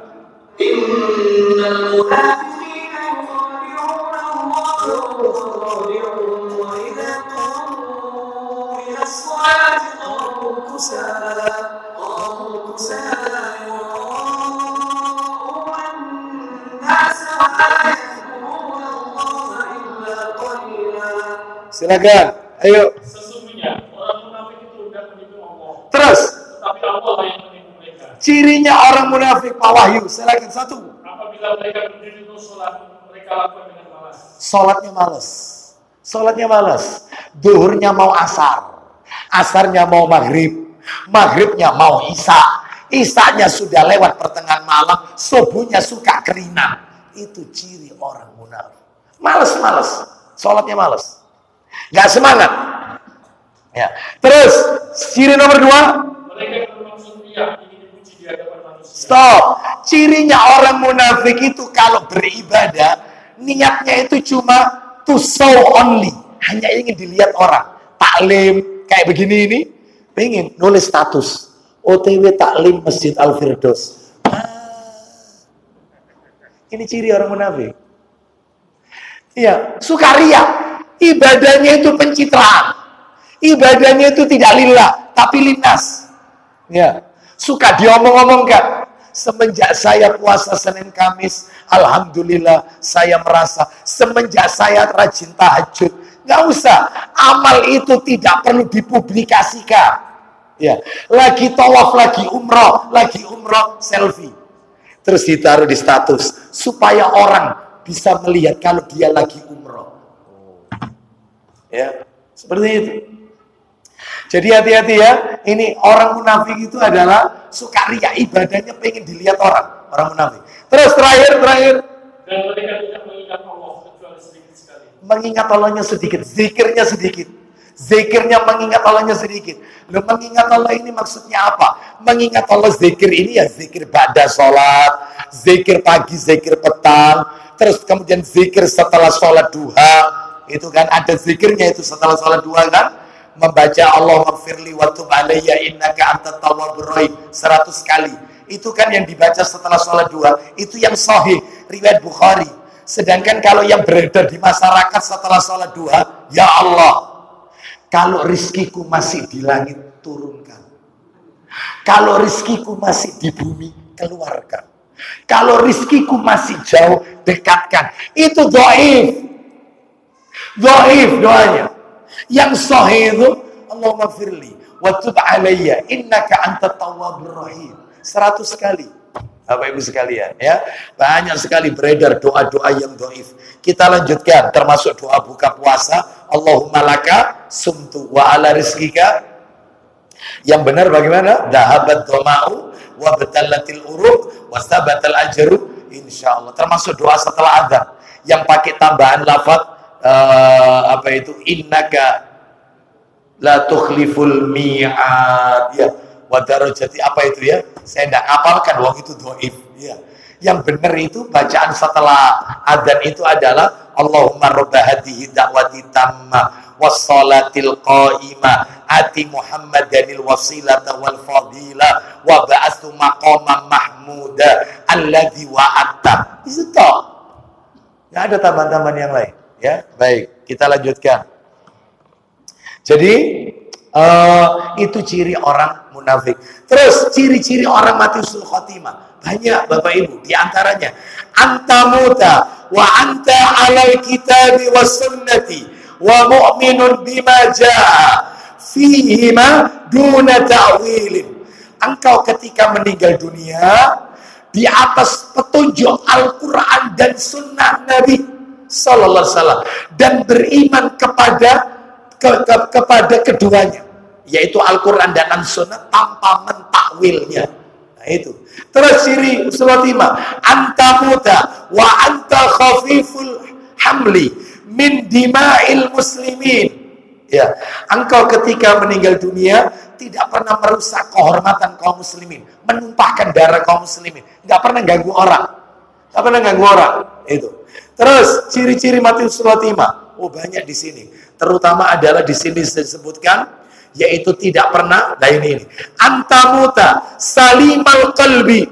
Silakan, ayo. Sesungguhnya orang munafik itu hendak menipu Allah. Terus. Tetapi Allah yang menipu mereka. Cirinya orang munafik, Pak Wahyu. Silakan satu. Apabila mereka berdiri untuk sholat, mereka lakukan dengan malas. Sholatnya malas. Sholatnya malas. Duhurnya mau asar. Asarnya mau maghrib. Maghribnya mau isya. Isyanya sudah lewat pertengahan malam. Subuhnya suka kerinang. Itu ciri orang munafik. Malas. Sholatnya malas. Nggak semangat. Ya. Terus ciri nomor 2. Mereka bermaksud riya, ingin dipuji di hadapan manusia. Stop. Cirinya orang munafik itu kalau beribadah niatnya itu cuma to show only, hanya ingin dilihat orang. Taklim kayak begini ini, pengen nulis status OTW taklim Masjid Al-Firdaus. Ini ciri orang munafik. Iya, suka riya. Ibadahnya itu pencitraan. Ibadahnya itu tidak lillah, tapi linnas. Ya, suka diomong-omongkan. Semenjak saya puasa Senin Kamis, alhamdulillah saya merasa semenjak saya rajin tahajud. Nggak usah, amal itu tidak perlu dipublikasikan. Ya, lagi tawaf, lagi umroh, selfie. Terus ditaruh di status supaya orang bisa melihat kalau dia lagi umroh. Ya, seperti itu. Jadi hati-hati ya, ini orang munafik itu adalah suka riya, ibadahnya pengen dilihat orang munafik. Terus terakhir. Dan mereka tidak mengingat Allah kecuali sedikit sekali. Mengingat Allahnya sedikit, zikirnya sedikit. Zikirnya mengingat Allahnya sedikit. Loh, mengingat Allah ini maksudnya apa? Mengingat Allah zikir ini ya zikir ba'da sholat, zikir pagi, zikir petang, terus kemudian zikir setelah sholat duha. Itu kan ada zikirnya itu setelah sholat duha kan? Membaca Allahumma firli wa tub alayya innaka antat tawwabur rahim 100 kali. Itu kan yang dibaca setelah sholat duha. Itu yang sahih, riwayat Bukhari. Sedangkan kalau yang beredar di masyarakat setelah sholat duha, ya Allah, kalau rizkiku masih di langit, turunkan. Kalau rizkiku masih di bumi, keluarkan. Kalau rizkiku masih jauh, dekatkan. Itu dhaif. Dhaif doanya. Yang sahih itu Allahumma firli wa tub alayya innaka antat tawwabur rahim 100 kali. Bapak Ibu sekalian ya, banyak sekali beredar doa-doa yang dhaif. Kita lanjutkan termasuk doa buka puasa, Allahumma laka sumtu wa ala rizqika. Yang benar bagaimana? Dhahabat dhama'u wa batallatil uruq wa sabatal ajru insyaallah. Termasuk doa setelah adzan yang pakai tambahan lafaz innaka la tukhliful mi'ad ya wa darajati ya, saya tidak hafalkan wong itu dhaif ya. Yang benar itu bacaan setelah adzan itu adalah Allahumma rabb hadhihi da'wati tammah wassalatil qa'imah ati Muhammadanil wasilata wal fadilah wa ba'atsu maqaman mahmuda alladzi wa'atta. Itu toh. Enggak ada tambahan-tambahan yang lain. Ya, baik, kita lanjutkan. Jadi itu ciri orang munafik. Terus ciri-ciri orang mati husnul khotimah banyak Bapak Ibu. Di antaranya antamuta wa anta alal kitabi was sunnati wa mu'minun bima jaa fihima duna ta'wilin. Engkau ketika meninggal dunia di atas petunjuk Al-Quran dan sunnah Nabi Sallallahu Alaihi Wasallam dan beriman kepada keduanya, yaitu Al-Quran dan As-Sunnah tanpa mentakwilnya. Nah itu. Terus ciri khotimah anta muta wa anta khafiful hamli min dima'il muslimin. Ya, engkau ketika meninggal dunia tidak pernah merusak kehormatan kaum muslimin, menumpahkan darah kaum muslimin, nggak pernah ganggu orang, Itu. Terus ciri-ciri mati husnul khotimah, banyak di sini. Terutama adalah di sini disebutkan, yaitu tidak pernah. Nah ini. Antamuta salimal qalbi,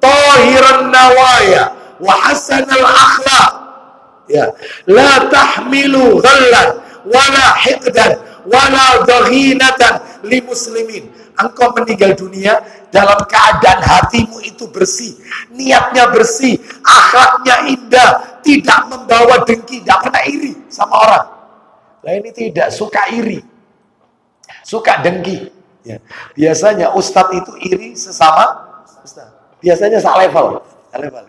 tahiran nawaya, wa hasanal akhlaq. Ya, la tahmilu ghallan wala hiqdan wala daghinatan li muslimin. Engkau meninggal dunia dalam keadaan hatimu itu bersih, niatnya bersih, akhlaknya indah, tidak membawa dengki, tidak pernah iri sama orang. Nah ini tidak, suka iri, suka dengki. Ya. Biasanya ustadz itu iri sesama ustadz. Biasanya sak level,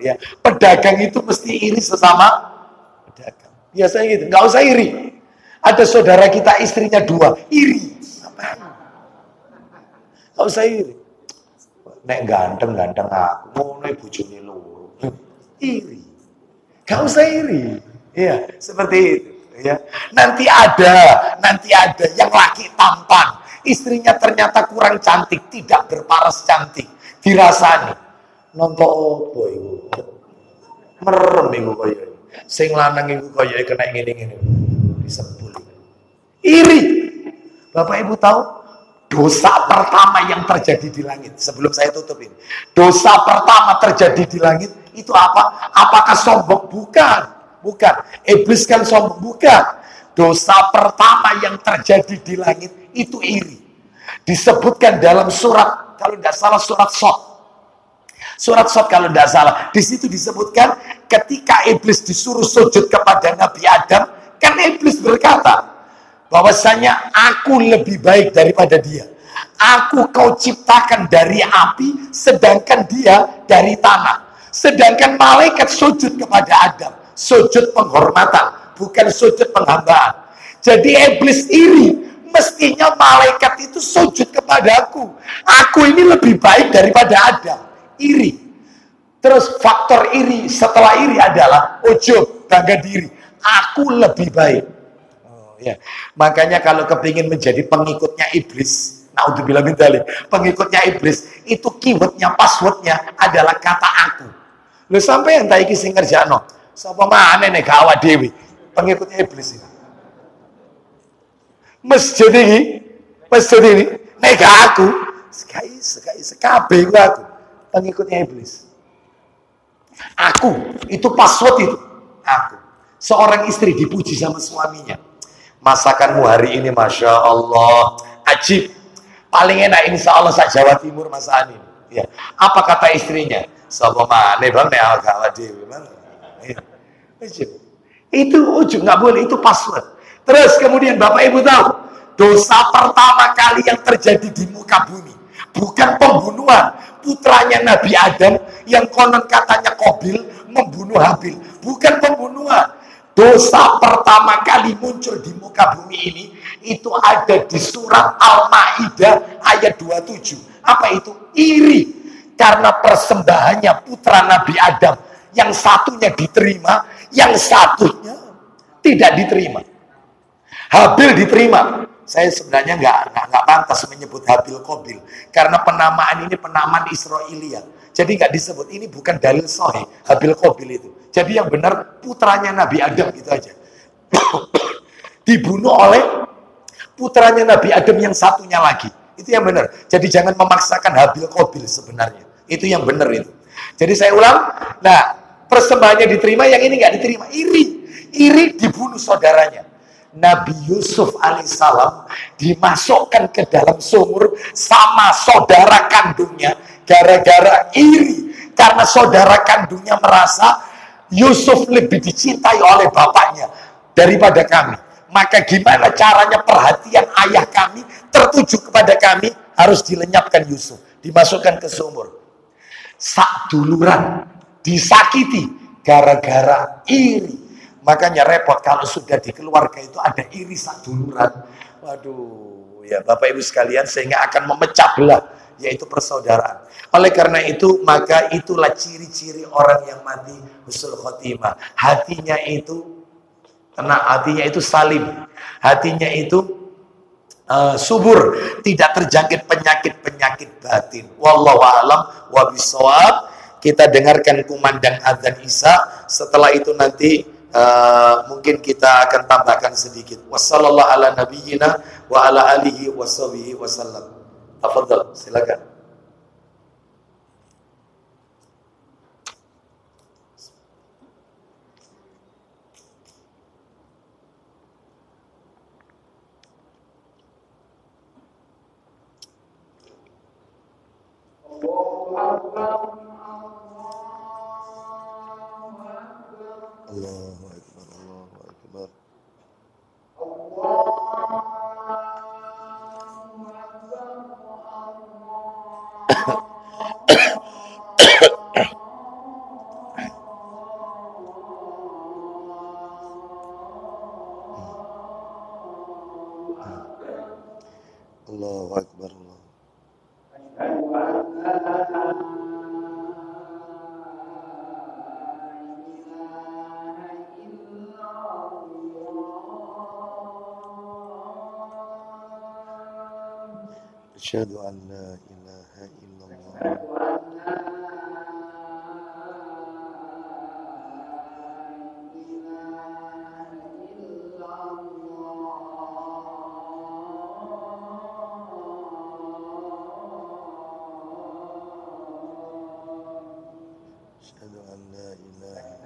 ya. Pedagang itu mesti iri sesama pedagang. Biasanya gitu, nggak usah iri. Ada saudara kita istrinya 2, iri. Nggak usah iri. Nek ganteng aku, ngono bojone loro. Iri. Nggak usah iri. Iya, seperti itu. Ya. Nanti ada yang laki tampan, istrinya ternyata kurang cantik, tidak berparas cantik, dirasani. Nonton opo iku? Merem iku kaya. Sing lanang iku kaya kena ngene-ngene. Disebul. Iri. Bapak Ibu tahu dosa pertama yang terjadi di langit, sebelum saya tutup ini. Dosa pertama terjadi di langit itu apa? Apakah sombong? Bukan. Iblis kan sombong? Bukan. Dosa pertama yang terjadi di langit itu iri. Disebutkan dalam surat, kalau tidak salah surat Sot kalau tidak salah. Di situ disebutkan ketika iblis disuruh sujud kepada Nabi Adam, kan iblis berkata bahwasanya aku lebih baik daripada dia. Aku kau ciptakan dari api, sedangkan dia dari tanah. Sedangkan malaikat sujud kepada Adam, sujud penghormatan, bukan sujud penghambaan. Jadi iblis iri, mestinya malaikat itu sujud kepada aku. Aku ini lebih baik daripada Adam. Iri. Terus faktor iri setelah iri adalah ujub, bangga diri. Aku lebih baik. Ya. Makanya kalau kepingin menjadi pengikutnya iblis, naudzubillah min dzalik, pengikutnya iblis itu keywordnya, passwordnya adalah kata aku. Lu sampai yang iki sing ngerjakno. Sapa maneh nek gak awak dhewe, pengikutnya iblis ini. Masjid ini nek gak aku, kabeh aku pengikutnya iblis. Aku, itu password itu. Aku. Seorang istri dipuji sama suaminya. Masakanmu hari ini Masya Allah ajib, paling enak insya Allah sak Jawa Timur masakan ini. Ya. Apa kata istrinya? Sapa maneh bang nek agak dhewe. Itu ujub, nggak boleh, itu password. Terus kemudian Bapak Ibu tahu dosa pertama kali yang terjadi di muka bumi bukan pembunuhan putranya Nabi Adam yang konon katanya Qabil membunuh Habil, bukan pembunuhan. Dosa pertama kali muncul di muka bumi ini itu ada di surat Al-Maidah ayat 27. Apa itu? Iri. Karena persembahannya putra Nabi Adam yang satunya diterima, yang satunya tidak diterima. Habil diterima. Saya sebenarnya nggak pantas menyebut Habil Qabil karena penamaan ini penamaan Israiliyah. Jadi nggak disebut, ini bukan dalil sahih Habil Qabil itu. Jadi yang benar putranya Nabi Adam itu aja. Dibunuh oleh putranya Nabi Adam yang satunya lagi. Itu yang benar. Jadi jangan memaksakan Habil Qabil sebenarnya. Itu yang benar itu. Jadi saya ulang, nah persembahannya diterima, yang ini nggak diterima. Iri dibunuh saudaranya. Nabi Yusuf alaihissalam dimasukkan ke dalam sumur sama saudara kandungnya gara-gara iri, karena saudara kandungnya merasa Yusuf lebih dicintai oleh bapaknya daripada kami. Maka gimana caranya perhatian ayah kami tertuju kepada kami, harus dilenyapkan Yusuf, dimasukkan ke sumur. Sak duluran disakiti gara-gara iri. Makanya repot kalau sudah di keluarga itu ada iri sak duluran. Waduh, ya Bapak Ibu sekalian, sehingga akan memecah belah, yaitu persaudaraan. Oleh karena itu, maka itulah ciri-ciri orang yang mati husnul khotimah. Hatinya itu tenang, hatinya itu salim, hatinya itu subur, tidak terjangkit penyakit-penyakit batin. Wallahu a'lam wa bishawab. Kita dengarkan kumandang adzan Isya. Setelah itu nanti mungkin kita akan tambahkan sedikit. Wassallallahu ala nabiyyina wa ala alihi washabihi wasallam. Tafadhal, silakan. Allahu Akbar, Allahu Akbar. Allahu Akbar, Allah. Asyhadu an la ilaha illallah. Asyhadu an la ilaha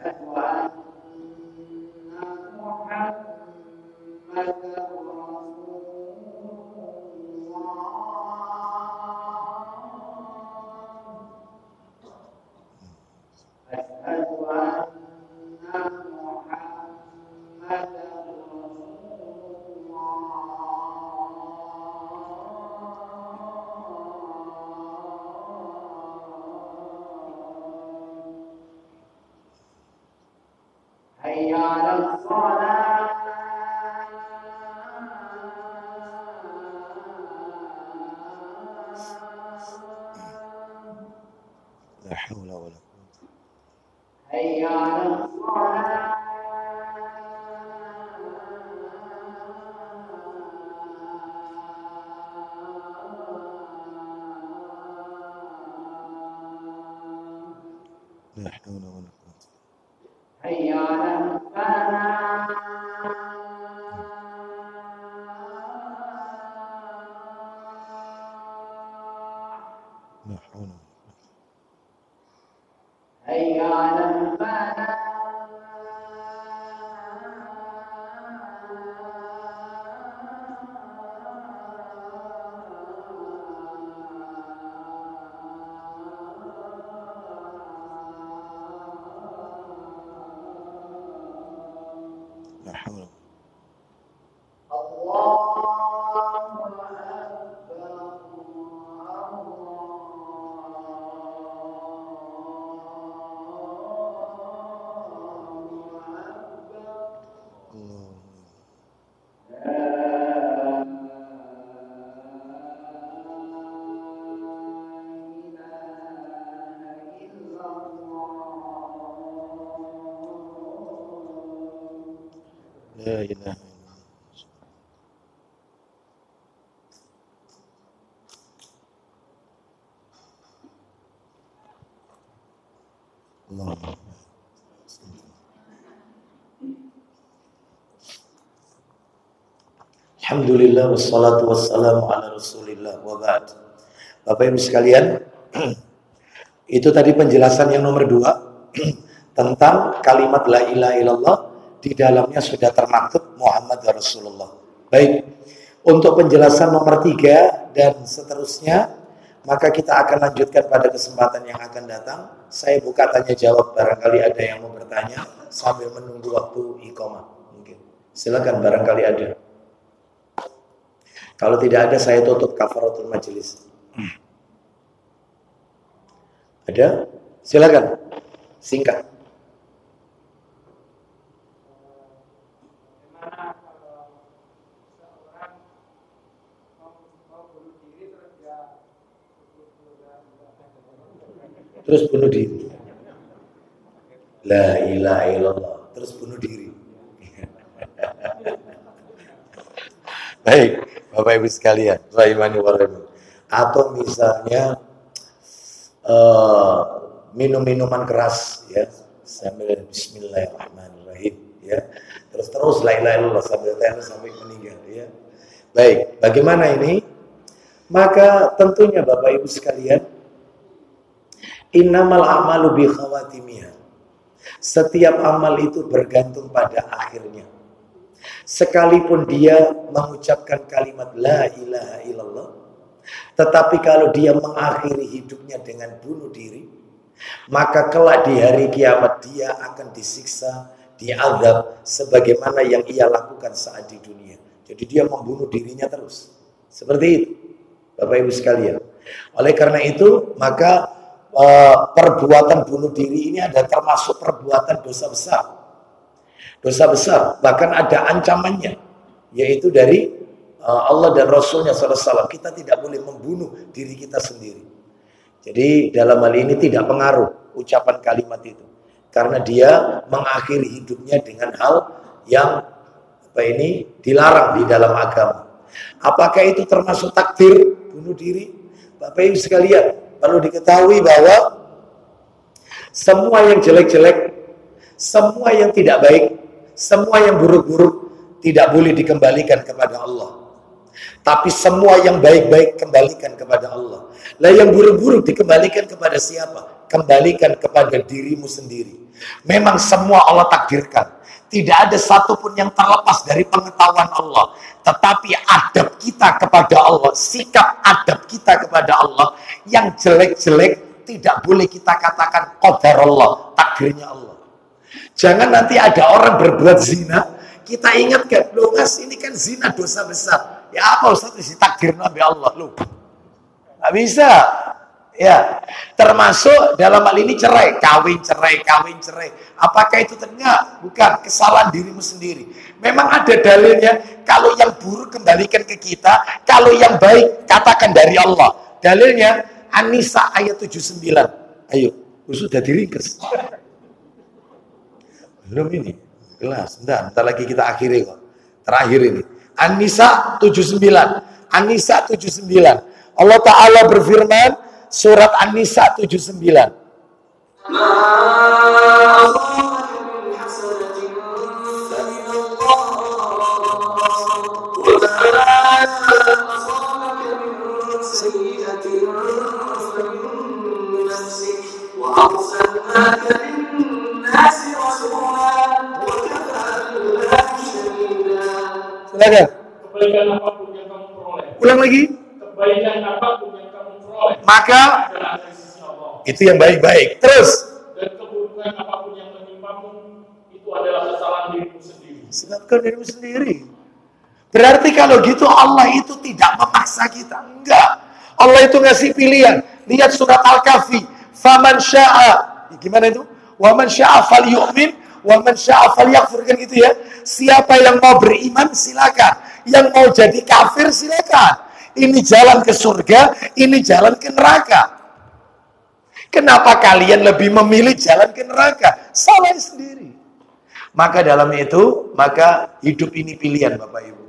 la haula wala quwwata. La haula wala quwwata. La haula. La haula. La ilaha illallah. Allah. Alhamdulillah wassalatu wassalamu ala Rasulillah wa ba'd. Bapak Ibu sekalian, itu tadi penjelasan yang nomor 2 tentang kalimat la ilaha illallah. Di dalamnya sudah termaktub Muhammad Rasulullah. Baik, untuk penjelasan nomor 3 dan seterusnya, maka kita akan lanjutkan pada kesempatan yang akan datang. Saya buka tanya jawab, barangkali ada yang mau bertanya sambil menunggu waktu iqamah. Mungkin silakan, barangkali ada. Kalau tidak ada, saya tutup kafaratul majelis. Ada? Silakan, singkat. Terus bunuh diri. La ilaha illallah. Terus bunuh diri. Baik, Bapak Ibu sekalian, rahimani wa rahimakumullah. Atau misalnya minum-minuman keras, ya, sambil Bismillahirrahmanirrahim, ya. Terus la ilaha illallah sampai meninggal, ya. Baik, bagaimana ini? Maka tentunya Bapak Ibu sekalian, innamal a'malu bi khawatimiha. Setiap amal itu bergantung pada akhirnya. Sekalipun dia mengucapkan kalimat la ilaha illallah, Tetapi kalau dia mengakhiri hidupnya dengan bunuh diri, maka kelak di hari kiamat dia akan disiksa, diazab sebagaimana yang ia lakukan saat di dunia. Jadi dia membunuh dirinya terus. Seperti itu, Bapak Ibu sekalian. Oleh karena itu, maka perbuatan bunuh diri ini ada termasuk perbuatan dosa besar. Dosa besar, bahkan ada ancamannya, yaitu dari Allah dan Rasulnya SAW. Kita tidak boleh membunuh diri kita sendiri. Jadi dalam hal ini tidak pengaruh ucapan kalimat itu, karena dia mengakhiri hidupnya dengan hal yang dilarang di dalam agama. Apakah itu termasuk takdir bunuh diri? Bapak Ibu sekalian, perlu diketahui bahwa semua yang jelek-jelek, semua yang tidak baik, semua yang buruk-buruk tidak boleh dikembalikan kepada Allah. Tapi semua yang baik-baik kembalikan kepada Allah. Lah yang buruk-buruk dikembalikan kepada siapa? Kembalikan kepada dirimu sendiri. Memang semua Allah takdirkan. Tidak ada satupun yang terlepas dari pengetahuan Allah. Tetapi adab kita kepada Allah, sikap adab kita kepada Allah, yang jelek-jelek tidak boleh kita katakan qadar Allah, takdirnya Allah. Jangan nanti ada orang berbuat zina, kita ingatkan, loh mas ini kan zina dosa besar. Ya apa Ustaz, isi takdir Nabi Allah. Loh, nggak bisa. Ya, termasuk dalam hal ini cerai, kawin cerai. Apakah itu enggak? Bukan, kesalahan dirimu sendiri. Memang ada dalilnya, kalau yang buruk kembalikan ke kita, kalau yang baik katakan dari Allah. Dalilnya An-Nisa ayat 79. Ayo, sudah diringkas. Belum ini. Jelas, bentar lagi kita akhiri kok. Terakhir ini. An-Nisa 79. An-Nisa 79. Allah Ta'ala berfirman, surat An-Nisa 79. Silakan. Kebaikan apapun yang kamu peroleh. Ulang lagi. Kebaikan apapun yang kamu peroleh. Maka itu yang baik-baik. Terus. Dan keburukan apapun yang menimpamu itu adalah kesalahan dirimu sendiri. Sebabkan dirimu sendiri. Berarti kalau gitu Allah itu tidak memaksa kita. Enggak. Allah itu ngasih pilihan. Lihat surat Al-Kahfi. Faman sya'a. Gimana itu? Wa man sya'a falyu'min. Wa man sya'a falyakfur. Kan gitu ya. Siapa yang mau beriman silakan. Yang mau jadi kafir silakan. Ini jalan ke surga, ini jalan ke neraka. Kenapa kalian lebih memilih jalan ke neraka? Salah sendiri. Maka dalam itu, maka hidup ini pilihan Bapak Ibu.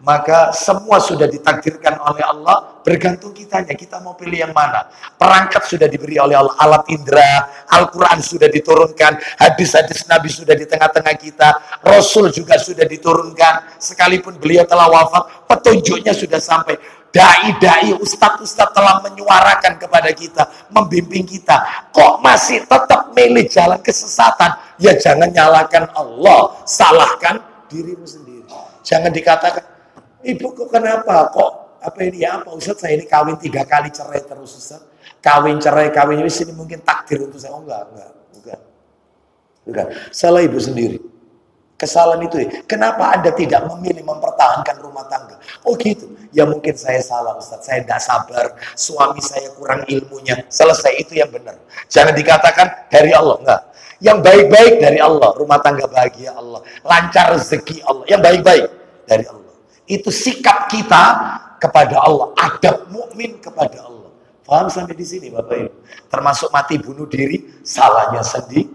Maka semua sudah ditakdirkan oleh Allah, bergantung kitanya, kita mau pilih yang mana. Perangkat sudah diberi oleh Allah, alat indera, Al-Quran sudah diturunkan, hadis-hadis Nabi sudah di tengah-tengah kita, Rasul juga sudah diturunkan, sekalipun beliau telah wafat, petunjuknya sudah sampai. Dai-dai, ustadz-ustadz telah menyuarakan kepada kita, membimbing kita. Kok masih tetap milih jalan kesesatan? Ya jangan nyalakan Allah, salahkan dirimu sendiri. Jangan dikatakan, ibu kok kenapa? Kok apa ini ya apa Ustadz, saya ini kawin 3 kali cerai terus Ustadz. Kawin cerai ini sini mungkin takdir untuk saya. Oh enggak. Salah ibu sendiri. Kesalahan itu ya. Kenapa Anda tidak memilih mempertahankan rumah tangga? Oh gitu. Ya mungkin saya salah Ustadz. Saya tidak sabar. Suami saya kurang ilmunya. Selesai, itu yang benar. Jangan dikatakan dari Allah. Enggak. Yang baik-baik dari Allah. Rumah tangga bahagia Allah. Lancar rezeki Allah. Yang baik-baik dari Allah. Itu sikap kita kepada Allah. Adab mukmin kepada Allah. Paham sampai di sini Bapak Ibu? Termasuk mati bunuh diri. Salahnya sendiri.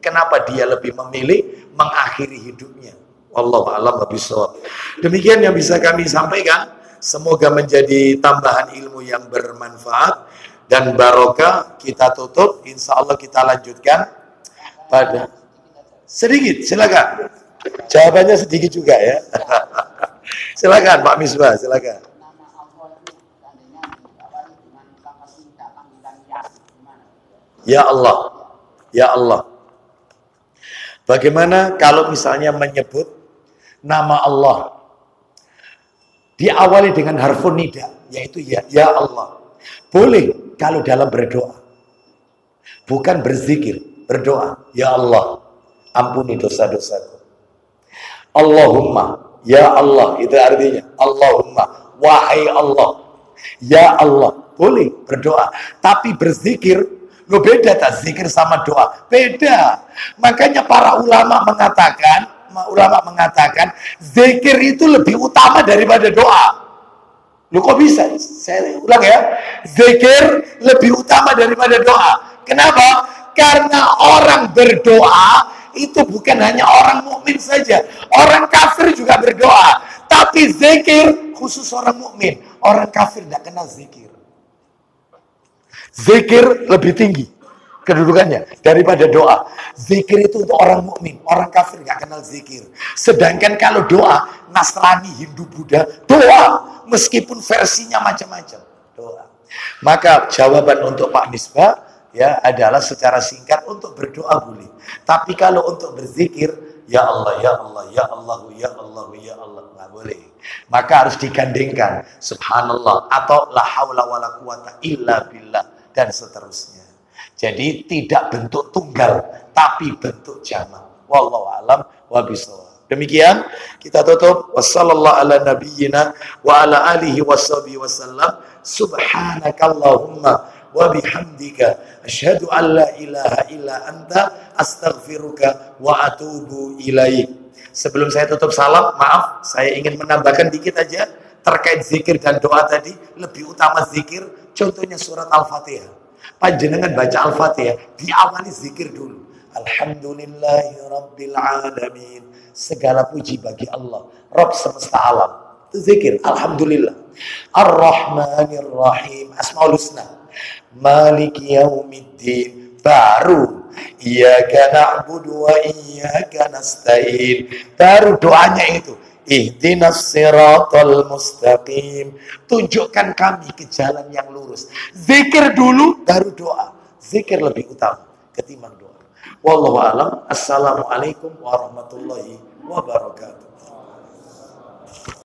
Kenapa dia lebih memilih mengakhiri hidupnya? Wallahu a'lam bishawab. Demikian yang bisa kami sampaikan. Semoga menjadi tambahan ilmu yang bermanfaat dan barokah. Kita tutup. Insya Allah kita lanjutkan pada sedikit. Silakan. Jawabannya sedikit juga ya. Silakan Pak Misbah. Silakan. Ya Allah. Ya Allah. Bagaimana kalau misalnya menyebut nama Allah diawali dengan harfun nida, yaitu ya Allah. Boleh kalau dalam berdoa. Bukan berzikir, berdoa. Ya Allah, ampuni dosa-dosaku. Allahumma, ya Allah, itu artinya. Allahumma, wahai Allah. Ya Allah, boleh berdoa. Tapi berzikir, lo beda tak zikir sama doa? Beda. Makanya para ulama mengatakan, zikir itu lebih utama daripada doa. Lo kok bisa? Saya ulang ya. Zikir lebih utama daripada doa. Kenapa? Karena orang berdoa itu bukan hanya orang mukmin saja, orang kafir juga berdoa. Tapi zikir khusus orang mukmin, orang kafir tidak kenal zikir. Zikir lebih tinggi kedudukannya daripada doa. Zikir itu untuk orang mukmin, orang kafir nggak kenal zikir. Sedangkan kalau doa, Nasrani, Hindu, Buddha, doa meskipun versinya macam-macam, doa. Maka jawaban untuk Pak Misbah ya adalah secara singkat untuk berdoa boleh. Tapi kalau untuk berzikir, ya Allah, ya Allah, ya Allah, ya Allah, ya Allah, nggak boleh. Maka harus digandengkan subhanallah atau la haula wala quwata illa billah dan seterusnya. Jadi tidak bentuk tunggal tapi bentuk jamak. Wallahu alam wa bishawab. Demikian kita tutup. Wassallallahu ala nabiyyina wa ala alihi washabihi wasallam. Subhanakallahumma wa bihamdika asyhadu an la ilaha illa anta astaghfiruka wa atubu ilaik. Sebelum saya tutup salam, maaf, saya ingin menambahkan dikit aja terkait zikir dan doa tadi. Lebih utama zikir, contohnya surat Al-Fatihah. Panjenengan baca Al-Fatihah, diawali zikir dulu. Alhamdulillahirabbil alamin. Segala puji bagi Allah, Rabb semesta alam. Itu zikir, alhamdulillah. Ar-Rahmanir-Rahim, Asmaul Husna. Maliki yaumiddin, baru iyyaka na'budu wa iyyaka nasta'in, baru doanya itu ihdinas siratal mustaqim, tunjukkan kami ke jalan yang lurus. Zikir dulu baru doa. Zikir lebih utama ketimbang doa. Wallahu alam. Assalamualaikum warahmatullahi wabarakatuh.